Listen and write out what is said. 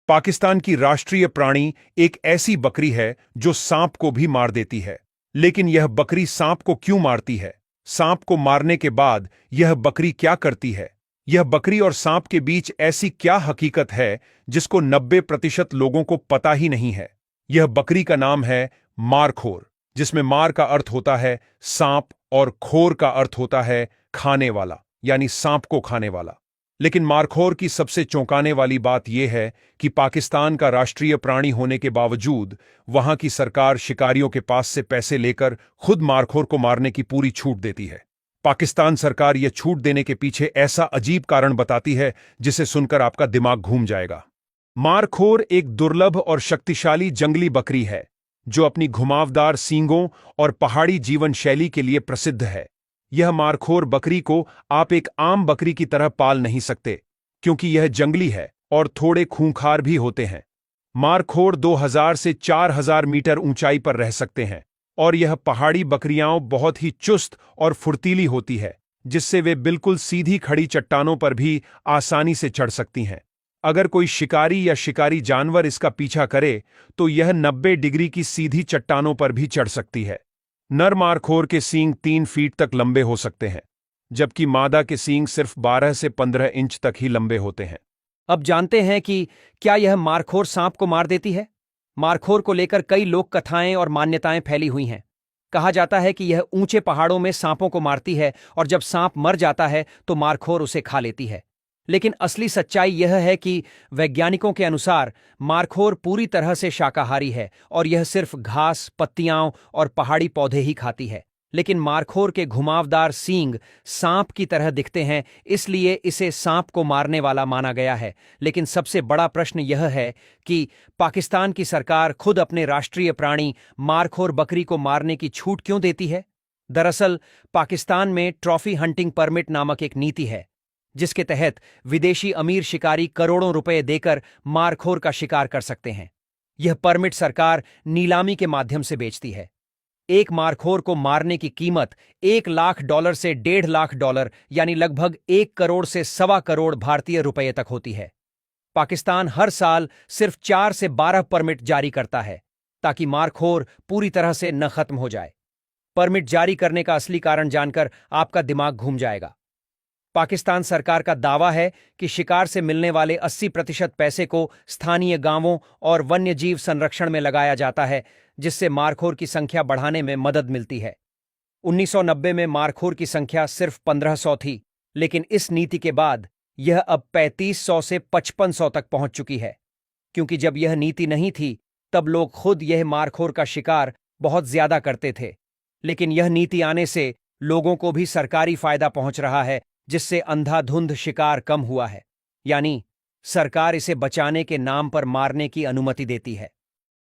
पाकिस्तान की राष्ट्रीय प्राणी एक ऐसी बकरी है जो सांप को भी मार देती है। लेकिन यह बकरी सांप को क्यों मारती है? सांप को मारने के बाद यह बकरी क्या करती है? यह बकरी और सांप के बीच ऐसी क्या हकीकत है जिसको 90% लोगों को पता ही नहीं है? यह बकरी का नाम है मारखोर, जिसमें मार का अर्थ होता है सांप और खोर का अर्थ होता है खाने वाला, यानी सांप को खाने वाला। लेकिन मारखोर की सबसे चौंकाने वाली बात यह है कि पाकिस्तान का राष्ट्रीय प्राणी होने के बावजूद वहां की सरकार शिकारियों के पास से पैसे लेकर खुद मारखोर को मारने की पूरी छूट देती है। पाकिस्तान सरकार यह छूट देने के पीछे ऐसा अजीब कारण बताती है जिसे सुनकर आपका दिमाग घूम जाएगा। मारखोर एक दुर्लभ और शक्तिशाली जंगली बकरी है जो अपनी घुमावदार सींगों और पहाड़ी जीवन शैली के लिए प्रसिद्ध है। यह मारखोर बकरी को आप एक आम बकरी की तरह पाल नहीं सकते, क्योंकि यह जंगली है और थोड़े खूंखार भी होते हैं। मारखोर 2000 से 4000 मीटर ऊंचाई पर रह सकते हैं और यह पहाड़ी बकरियां बहुत ही चुस्त और फुर्तीली होती है, जिससे वे बिल्कुल सीधी खड़ी चट्टानों पर भी आसानी से चढ़ सकती हैं। अगर कोई शिकारी या शिकारी जानवर इसका पीछा करे तो यह 90 डिग्री की सीधी चट्टानों पर भी चढ़ सकती है। नर मारखोर के सींग 3 फीट तक लंबे हो सकते हैं, जबकि मादा के सींग सिर्फ 12 से 15 इंच तक ही लंबे होते हैं। अब जानते हैं कि क्या यह मारखोर सांप को मार देती है। मारखोर को लेकर कई लोक कथाएं और मान्यताएं फैली हुई हैं। कहा जाता है कि यह ऊंचे पहाड़ों में सांपों को मारती है और जब सांप मर जाता है तो मारखोर उसे खा लेती है। लेकिन असली सच्चाई यह है कि वैज्ञानिकों के अनुसार मारखोर पूरी तरह से शाकाहारी है और यह सिर्फ घास, पत्तियां और पहाड़ी पौधे ही खाती है। लेकिन मारखोर के घुमावदार सींग सांप की तरह दिखते हैं, इसलिए इसे सांप को मारने वाला माना गया है। लेकिन सबसे बड़ा प्रश्न यह है कि पाकिस्तान की सरकार खुद अपने राष्ट्रीय प्राणी मारखोर बकरी को मारने की छूट क्यों देती है? दरअसल पाकिस्तान में ट्रॉफी हंटिंग परमिट नामक एक नीति है, जिसके तहत विदेशी अमीर शिकारी करोड़ों रुपए देकर मारखोर का शिकार कर सकते हैं। यह परमिट सरकार नीलामी के माध्यम से बेचती है। एक मारखोर को मारने की कीमत $1 लाख से $1.5 लाख, यानी लगभग 1 करोड़ से सवा करोड़ भारतीय रुपये तक होती है। पाकिस्तान हर साल सिर्फ 4 से 12 परमिट जारी करता है ताकि मारखोर पूरी तरह से न खत्म हो जाए। परमिट जारी करने का असली कारण जानकर आपका दिमाग घूम जाएगा। पाकिस्तान सरकार का दावा है कि शिकार से मिलने वाले 80% पैसे को स्थानीय गांवों और वन्यजीव संरक्षण में लगाया जाता है, जिससे मारखोर की संख्या बढ़ाने में मदद मिलती है। 1990 में मारखोर की संख्या सिर्फ 1500 थी, लेकिन इस नीति के बाद यह अब 3500 से 5500 तक पहुंच चुकी है। क्योंकि जब यह नीति नहीं थी तब लोग खुद यह मारखोर का शिकार बहुत ज्यादा करते थे। लेकिन यह नीति आने से लोगों को भी सरकारी फायदा पहुंच रहा है, जिससे अंधाधुंध शिकार कम हुआ है। यानी सरकार इसे बचाने के नाम पर मारने की अनुमति देती है।